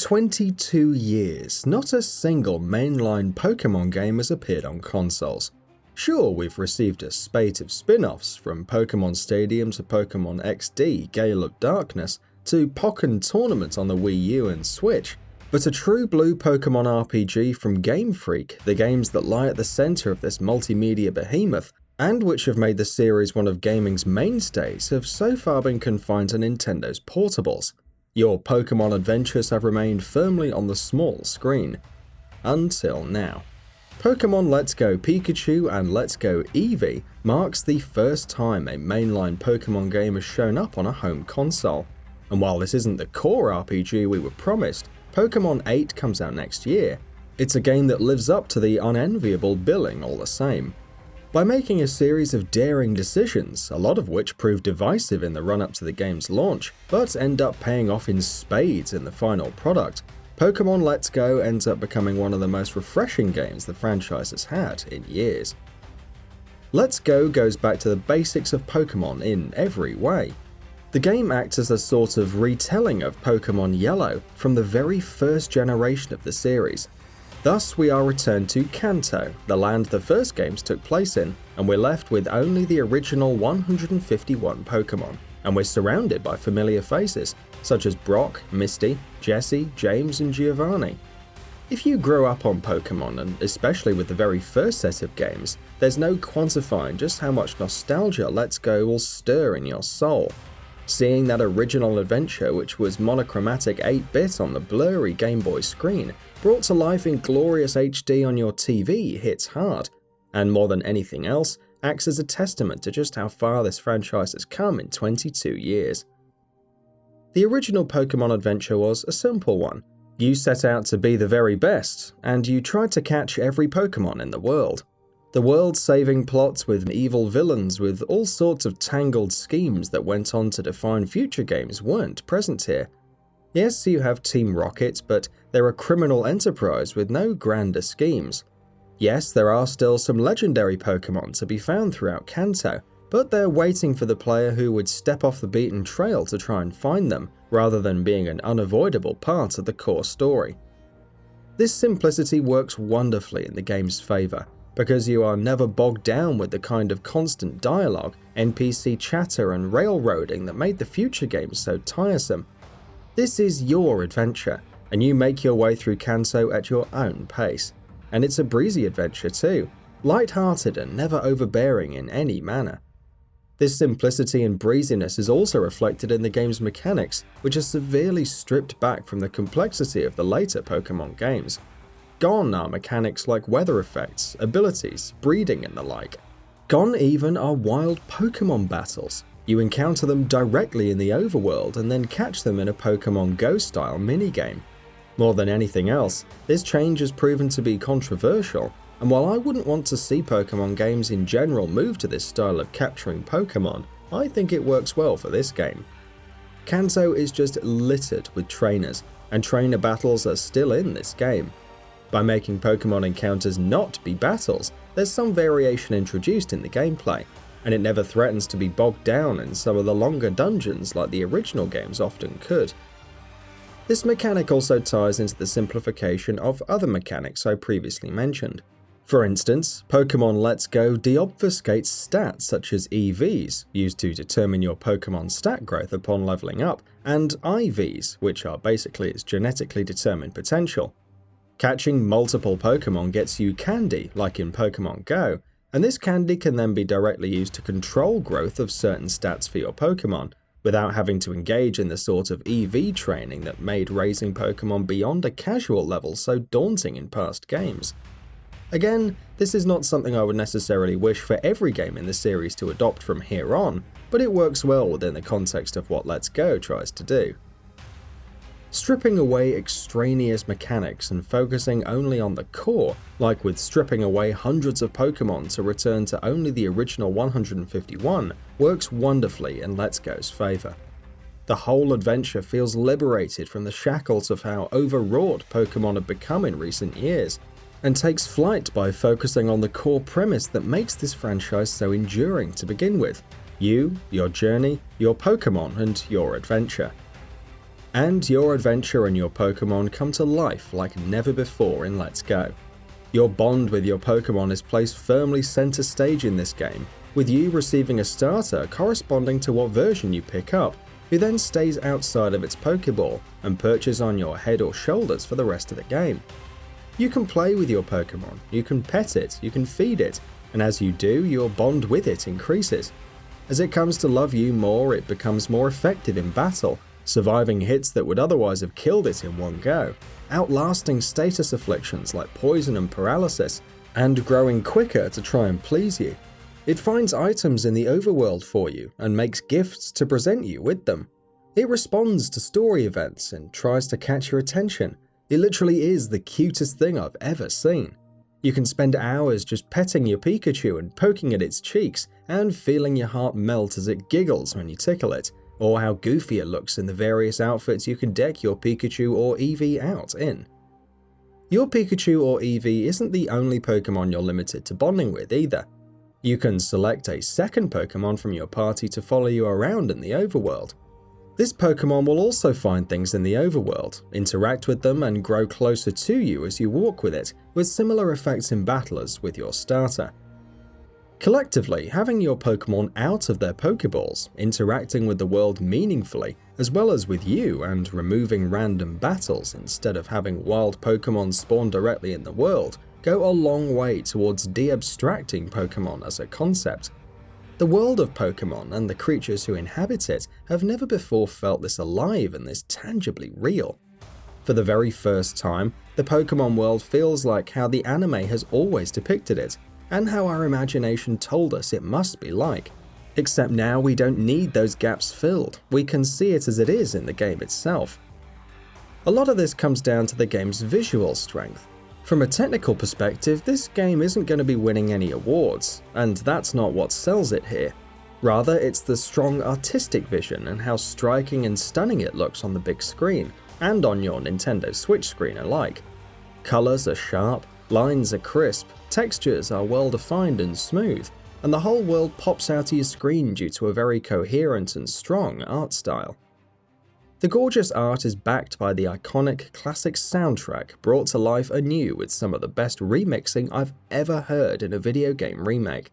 22 years, not a single mainline Pokemon game has appeared on consoles. Sure, we've received a spate of spin-offs, from Pokemon Stadium to Pokemon XD Gale of Darkness to Pokken Tournament on the Wii U and Switch, but a true blue Pokemon RPG from Game Freak, the games that lie at the center of this multimedia behemoth, and which have made the series one of gaming's mainstays, have so far been confined to Nintendo's portables. Your Pokemon adventures have remained firmly on the small screen. Until now. Pokemon Let's Go Pikachu and Let's Go Eevee marks the first time a mainline Pokemon game has shown up on a home console. And while this isn't the core RPG we were promised, Pokemon 8 comes out next year. It's a game that lives up to the unenviable billing all the same. By making a series of daring decisions, a lot of which prove divisive in the run-up to the game's launch, but end up paying off in spades in the final product, Pokemon Let's Go ends up becoming one of the most refreshing games the franchise has had in years. Let's Go goes back to the basics of Pokemon in every way. The game acts as a sort of retelling of Pokemon Yellow from the very first generation of the series. Thus, we are returned to Kanto, the land the first games took place in, and we're left with only the original 151 Pokemon, and we're surrounded by familiar faces, such as Brock, Misty, Jessie, James, and Giovanni. If you grew up on Pokemon, and especially with the very first set of games, there's no quantifying just how much nostalgia Let's Go will stir in your soul. Seeing that original adventure, which was monochromatic 8-bit on the blurry Game Boy screen, brought to life in glorious HD on your TV hits hard, and more than anything else, acts as a testament to just how far this franchise has come in 22 years. The original Pokemon adventure was a simple one. You set out to be the very best, and you tried to catch every Pokemon in the world. The world-saving plots with evil villains with all sorts of tangled schemes that went on to define future games weren't present here. Yes, you have Team Rocket, but they're a criminal enterprise with no grander schemes. Yes, there are still some legendary Pokemon to be found throughout Kanto, but they're waiting for the player who would step off the beaten trail to try and find them, rather than being an unavoidable part of the core story. This simplicity works wonderfully in the game's favour, because you are never bogged down with the kind of constant dialogue, NPC chatter and railroading that made the future games so tiresome. This is your adventure, and you make your way through Kanto at your own pace. And it's a breezy adventure too, light-hearted and never overbearing in any manner. This simplicity and breeziness is also reflected in the game's mechanics, which are severely stripped back from the complexity of the later Pokemon games. Gone are mechanics like weather effects, abilities, breeding and the like. Gone even are wild Pokemon battles. You encounter them directly in the overworld and then catch them in a Pokemon Go style minigame. More than anything else, this change has proven to be controversial, and while I wouldn't want to see Pokemon games in general move to this style of capturing Pokemon, I think it works well for this game. Kanto is just littered with trainers, and trainer battles are still in this game. By making Pokemon encounters not be battles, there's some variation introduced in the gameplay, and it never threatens to be bogged down in some of the longer dungeons like the original games often could. This mechanic also ties into the simplification of other mechanics I previously mentioned. For instance, Pokemon Let's Go deobfuscates stats such as EVs, used to determine your Pokemon's stat growth upon leveling up, and IVs, which are basically its genetically determined potential. Catching multiple Pokemon gets you candy, like in Pokemon Go, and this candy can then be directly used to control growth of certain stats for your Pokemon, without having to engage in the sort of EV training that made raising Pokemon beyond a casual level so daunting in past games. Again, this is not something I would necessarily wish for every game in the series to adopt from here on, but it works well within the context of what Let's Go tries to do. Stripping away extraneous mechanics and focusing only on the core, like with stripping away hundreds of Pokemon to return to only the original 151, works wonderfully in Let's Go's favour. The whole adventure feels liberated from the shackles of how overwrought Pokemon have become in recent years, and takes flight by focusing on the core premise that makes this franchise so enduring to begin with: you, your journey, your Pokemon, and your adventure. And your adventure and your Pokemon come to life like never before in Let's Go. Your bond with your Pokemon is placed firmly center stage in this game, with you receiving a starter corresponding to what version you pick up, who then stays outside of its Pokeball and perches on your head or shoulders for the rest of the game. You can play with your Pokemon, you can pet it, you can feed it, and as you do, your bond with it increases. As it comes to love you more, it becomes more effective in battle, surviving hits that would otherwise have killed it in one go, outlasting status afflictions like poison and paralysis, and growing quicker to try and please you. It finds items in the overworld for you and makes gifts to present you with them. It responds to story events and tries to catch your attention. It literally is the cutest thing I've ever seen. You can spend hours just petting your Pikachu and poking at its cheeks and feeling your heart melt as it giggles when you tickle it, or how goofy it looks in the various outfits you can deck your Pikachu or Eevee out in. Your Pikachu or Eevee isn't the only Pokemon you're limited to bonding with either. You can select a second Pokemon from your party to follow you around in the overworld. This Pokemon will also find things in the overworld, interact with them, and grow closer to you as you walk with it, with similar effects in battle as with your starter. Collectively, having your Pokemon out of their Pokeballs, interacting with the world meaningfully, as well as with you and removing random battles instead of having wild Pokemon spawn directly in the world, go a long way towards de-abstracting Pokemon as a concept. The world of Pokemon and the creatures who inhabit it have never before felt this alive and this tangibly real. For the very first time, the Pokemon world feels like how the anime has always depicted it, and how our imagination told us it must be like. Except now we don't need those gaps filled, we can see it as it is in the game itself. A lot of this comes down to the game's visual strength. From a technical perspective, this game isn't going to be winning any awards, and that's not what sells it here. Rather, it's the strong artistic vision and how striking and stunning it looks on the big screen, and on your Nintendo Switch screen alike. Colors are sharp, lines are crisp, textures are well defined and smooth, and the whole world pops out of your screen due to a very coherent and strong art style. The gorgeous art is backed by the iconic classic soundtrack brought to life anew with some of the best remixing I've ever heard in a video game remake.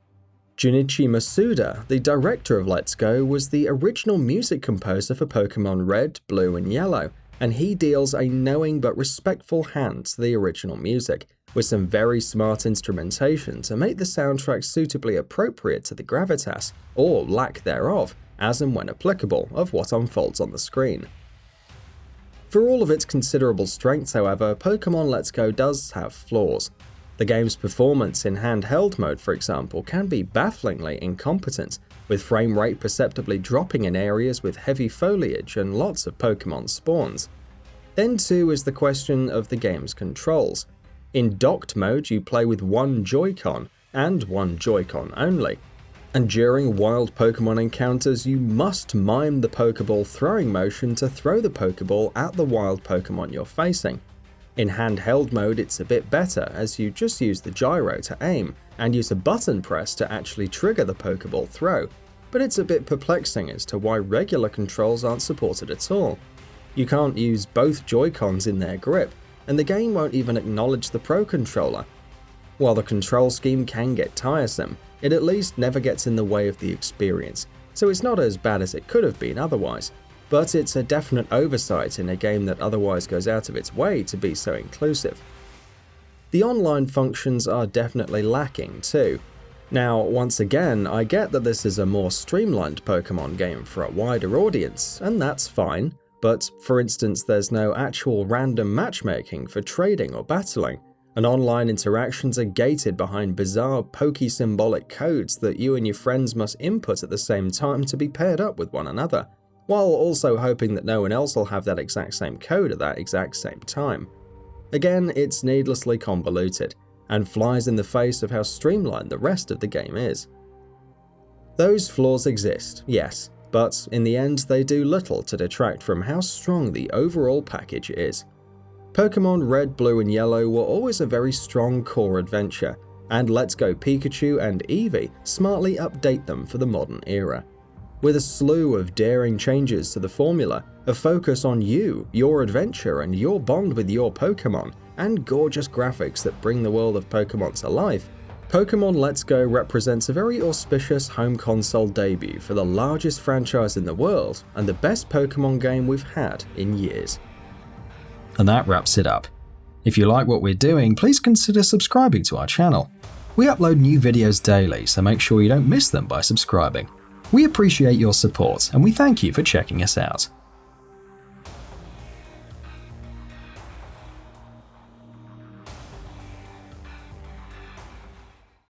Junichi Masuda, the director of Let's Go, was the original music composer for Pokemon Red, Blue and Yellow, and he deals a knowing but respectful hand to the original music, with some very smart instrumentation to make the soundtrack suitably appropriate to the gravitas, or lack thereof, as and when applicable, of what unfolds on the screen. For all of its considerable strengths, however, Pokemon Let's Go does have flaws. The game's performance in handheld mode, for example, can be bafflingly incompetent, with frame rate perceptibly dropping in areas with heavy foliage and lots of Pokemon spawns. Then too is the question of the game's controls. In docked mode, you play with one Joy-Con, and one Joy-Con only, and during wild Pokemon encounters you must mime the Pokeball throwing motion to throw the Pokeball at the wild Pokemon you're facing. In handheld mode it's a bit better, as you just use the gyro to aim, and use a button press to actually trigger the Pokeball throw, but it's a bit perplexing as to why regular controls aren't supported at all. You can't use both Joy-Cons in their grip, and the game won't even acknowledge the Pro Controller. While the control scheme can get tiresome, it at least never gets in the way of the experience, so it's not as bad as it could have been otherwise, but it's a definite oversight in a game that otherwise goes out of its way to be so inclusive. The online functions are definitely lacking too. Now, once again, I get that this is a more streamlined Pokemon game for a wider audience, and that's fine, but for instance there's no actual random matchmaking for trading or battling, and online interactions are gated behind bizarre Poke-symbolic codes that you and your friends must input at the same time to be paired up with one another, while also hoping that no one else will have that exact same code at that exact same time. Again, it's needlessly convoluted, and flies in the face of how streamlined the rest of the game is. Those flaws exist, yes, but in the end they do little to detract from how strong the overall package is. Pokemon Red, Blue and Yellow were always a very strong core adventure, and Let's Go Pikachu and Eevee smartly update them for the modern era. with a slew of daring changes to the formula, a focus on you, your adventure, and your bond with your Pokemon, and gorgeous graphics that bring the world of Pokemon to life, Pokemon Let's Go represents a very auspicious home console debut for the largest franchise in the world and the best Pokemon game we've had in years. And that wraps it up. If you like what we're doing, please consider subscribing to our channel. We upload new videos daily, so make sure you don't miss them by subscribing. We appreciate your support and we thank you for checking us out.